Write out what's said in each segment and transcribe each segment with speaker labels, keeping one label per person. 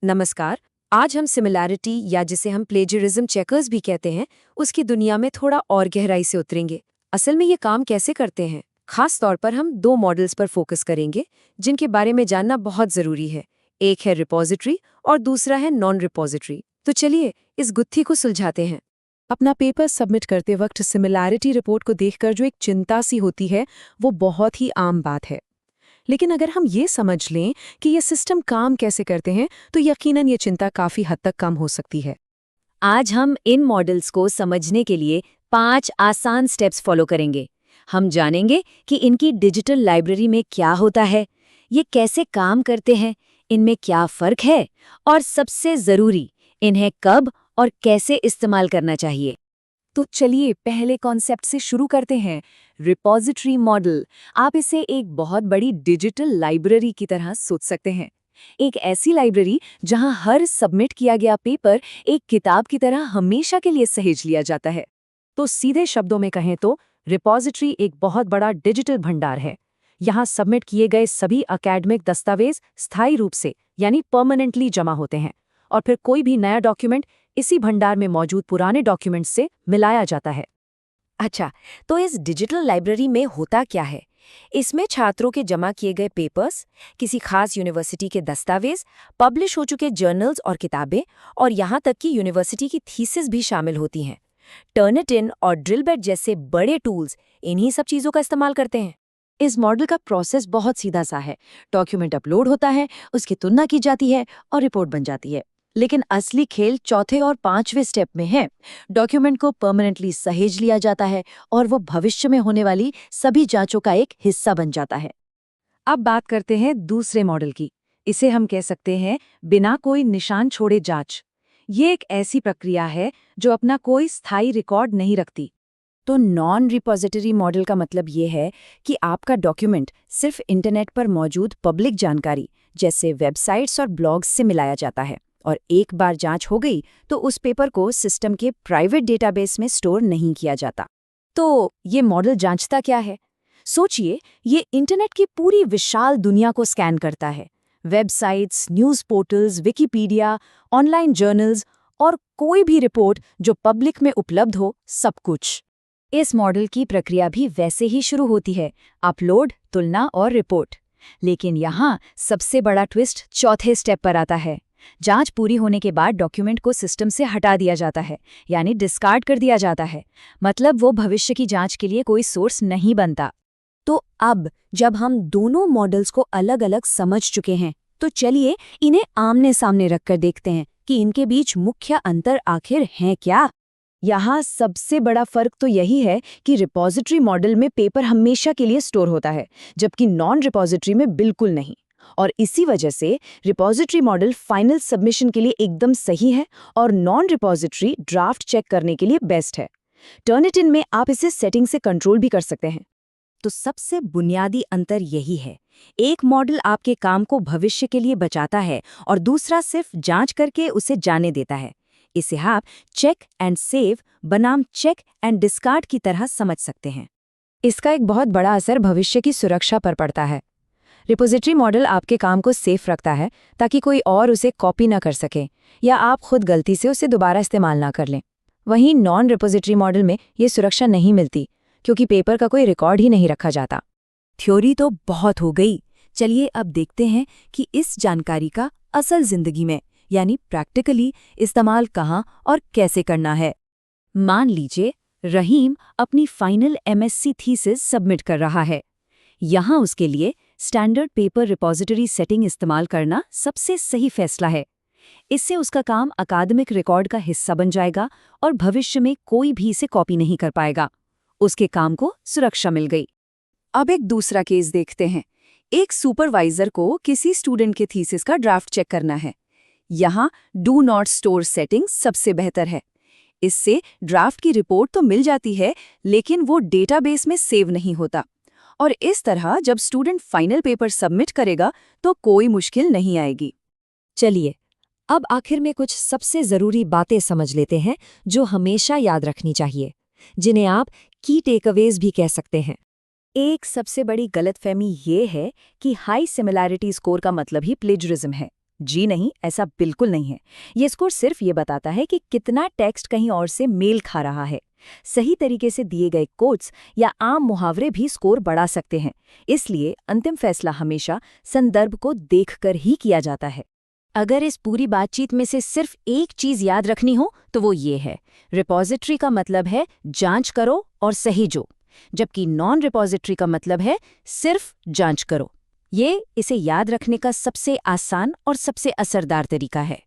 Speaker 1: नमस्कार। आज हम सिमिलैरिटी या जिसे हम प्लेजरिज्म चेकर्स भी कहते हैं, उसकी दुनिया में थोड़ा और गहराई से उतरेंगे। असल में ये काम कैसे करते हैं? खास तौर पर हम दो मॉडल्स पर फोकस करेंगे, जिनके बारे में जानना बहुत जरूरी है। एक है रिपॉजिटरी और दूसरा है नॉन रिपॉजिटरी। तो चलिए इस गुत्थी को सुलझाते हैं।
Speaker 2: अपना पेपर सबमिट करते वक्त सिमिलैरिटी रिपोर्ट को देखकर जो एक चिंता सी होती है, वो बहुत ही आम बात है। लेकिन अगर हम ये समझ लें कि ये सिस्टम काम कैसे करते हैं, तो यकीनन ये चिंता काफ़ी हद तक कम हो सकती है।
Speaker 1: आज हम इन मॉडल्स को समझने के लिए 5 आसान स्टेप्स फॉलो करेंगे। हम जानेंगे कि इनकी डिजिटल लाइब्रेरी में क्या होता है, ये कैसे काम करते हैं, इनमें क्या फ़र्क है और सबसे ज़रूरी, इन्हें कब और कैसे इस्तेमाल करना चाहिए। तो चलिए पहले कॉन्सेप्ट से शुरू करते हैं। Repository model. आप इसे एक बहुत बड़ी डिजिटल लाइब्रेरी की तरह सोच सकते हैं। एक ऐसी लाइब्रेरी जहां हर सबमिट किया गया पेपर एक किताब की तरह हमेशा के लिए सहेज लिया जाता है।
Speaker 2: तो सीधे शब्दों में कहें तो रिपॉजिटरी एक बहुत बड़ा डिजिटल भंडार है। यहाँ सबमिट किए गए सभी अकेडमिक दस्तावेज स्थायी रूप से यानी परमानेंटली जमा होते हैं, और फिर कोई भी नया डॉक्यूमेंट इसी भंडार में मौजूद पुराने डॉक्यूमेंट से मिलाया जाता है।
Speaker 1: अच्छा, तो इस डिजिटल लाइब्रेरी में होता क्या है? इसमें छात्रों के जमा किए गए पेपर्स, किसी खास यूनिवर्सिटी के दस्तावेज, पब्लिश हो चुके जर्नल्स और किताबें, और यहाँ तक कि यूनिवर्सिटी की थीसिस भी शामिल होती हैं। टर्निटिन और ड्रिलबेट जैसे बड़े टूल्स इन्हीं सब चीज़ों का इस्तेमाल करते हैं।
Speaker 2: इस मॉडल का प्रोसेस बहुत सीधा सा है। डॉक्यूमेंट अपलोड होता है, उसकी तुलना की जाती है और रिपोर्ट बन जाती है। लेकिन असली खेल चौथे और पांचवें स्टेप में है। डॉक्यूमेंट को परमानेंटली सहेज लिया जाता है और वो भविष्य में होने वाली सभी जांचों का एक हिस्सा बन जाता है। अब बात करते हैं दूसरे मॉडल की। इसे हम कह सकते हैं बिना कोई निशान छोड़े जांच। ये एक ऐसी प्रक्रिया है जो अपना कोई स्थायी रिकॉर्ड नहीं रखती।
Speaker 1: तो नॉन रिपॉजिटरी मॉडल का मतलब ये है कि आपका डॉक्यूमेंट सिर्फ इंटरनेट पर मौजूद पब्लिक जानकारी जैसे वेबसाइट्स और ब्लॉग्स से मिलाया जाता है, और एक बार जांच हो गई तो उस पेपर को सिस्टम के प्राइवेट डेटाबेस में स्टोर नहीं किया जाता। तो ये मॉडल जांचता क्या है? सोचिए, ये इंटरनेट की पूरी विशाल दुनिया को स्कैन करता है। Websites, news portals, Wikipedia, online journals और कोई भी रिपोर्ट जो पब्लिक में उपलब्ध हो, सब कुछ। इस मॉडल की प्रक्रिया भी वैसे ही शुरू होती है, अपलोड, तुलना और रिपोर्ट। लेकिन यहाँ सबसे बड़ा ट्विस्ट चौथे स्टेप पर आता है। जांच पूरी होने के बाद डॉक्यूमेंट को सिस्टम से हटा दिया जाता है, यानी डिस्कार्ड कर दिया जाता है। मतलब वो भविष्य की जांच के लिए कोई सोर्स नहीं बनता। तो अब जब हम दोनों मॉडल्स को अलग अलग समझ चुके हैं, तो चलिए इन्हें आमने सामने रखकर देखते हैं कि इनके बीच मुख्य अंतर आखिर हैं क्या। यहाँ सबसे बड़ा फर्क तो यही है कि रिपॉजिटरी मॉडल में पेपर हमेशा के लिए स्टोर होता है, जबकि नॉन रिपॉजिटरी में बिल्कुल नहीं। और इसी वजह से रिपॉजिटरी मॉडल फाइनल सबमिशन के लिए एकदम सही है और नॉन रिपॉजिटरी ड्राफ्ट चेक करने के लिए बेस्ट है। टर्निटिन में आप इसे सेटिंग से कंट्रोल भी कर सकते हैं। तो सबसे बुनियादी अंतर यही है, एक मॉडल आपके काम को भविष्य के लिए बचाता है और दूसरा सिर्फ जांच करके उसे जाने देता है। इसे आप चेक एंड सेव बनाम चेक एंड डिस्कार्ड की तरह समझ सकते हैं।
Speaker 2: इसका एक बहुत बड़ा असर भविष्य की सुरक्षा पर पड़ता है। रिपोजिटरी मॉडल आपके काम को सेफ रखता है ताकि कोई और उसे कॉपी ना कर सके या आप खुद गलती से उसे दोबारा इस्तेमाल ना कर लें। वहीं नॉन रिपोजिटरी मॉडल में ये सुरक्षा नहीं मिलती, क्योंकि पेपर का कोई रिकॉर्ड ही नहीं रखा जाता।
Speaker 1: थ्योरी तो बहुत हो गई, चलिए अब देखते हैं कि इस जानकारी का असल जिंदगी में यानी प्रैक्टिकली इस्तेमाल कहाँ और कैसे करना है। मान लीजिए रहीम अपनी फाइनल एमएससी थीसिस सबमिट कर रहा है। यहाँ उसके लिए स्टैंडर्ड पेपर रिपॉजिटरी सेटिंग इस्तेमाल करना सबसे सही फैसला है। इससे उसका काम अकादमिक रिकॉर्ड का हिस्सा बन जाएगा और भविष्य में कोई भी इसे कॉपी नहीं कर पाएगा। उसके काम को सुरक्षा मिल गई। अब एक दूसरा केस देखते हैं। एक सुपरवाइजर को किसी स्टूडेंट के थीसिस का ड्राफ्ट चेक करना है। यहाँ डू नॉट स्टोर सेटिंग सबसे बेहतर है। इससे ड्राफ्ट की रिपोर्ट तो मिल जाती है, लेकिन वो डेटाबेस में सेव नहीं होता, और इस तरह जब स्टूडेंट फाइनल पेपर सबमिट करेगा तो कोई मुश्किल नहीं आएगी। चलिए अब आखिर में कुछ सबसे ज़रूरी बातें समझ लेते हैं जो हमेशा याद रखनी चाहिए, जिन्हें आप की टेकअवेज भी कह सकते हैं। एक सबसे बड़ी गलतफहमी ये है कि हाई सिमिलैरिटी स्कोर का मतलब ही प्लेजरिज्म है। जी नहीं, ऐसा बिल्कुल नहीं है। ये स्कोर सिर्फ ये बताता है कि कितना टेक्स्ट कहीं और से मेल खा रहा है। सही तरीके से दिए गए कोट्स या आम मुहावरे भी स्कोर बढ़ा सकते हैं। इसलिए अंतिम फैसला हमेशा संदर्भ को देखकर ही किया जाता है। अगर इस पूरी बातचीत में से सिर्फ एक चीज याद रखनी हो तो वो ये है, रिपॉजिटरी का मतलब है जांच करो और सही जो, जबकि नॉन रिपॉजिटरी का मतलब है सिर्फ जांच करो। ये इसे याद रखने का सबसे आसान और सबसे असरदार तरीका है।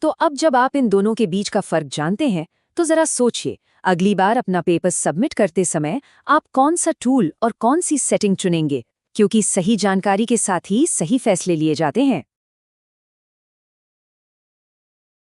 Speaker 2: तो अब जब आप इन दोनों के बीच का फर्क जानते हैं, तो जरा सोचिए, अगली बार अपना पेपर सबमिट करते समय आप कौन सा टूल और कौन सी सेटिंग चुनेंगे, क्योंकि सही जानकारी के साथ ही सही फैसले लिए जाते हैं।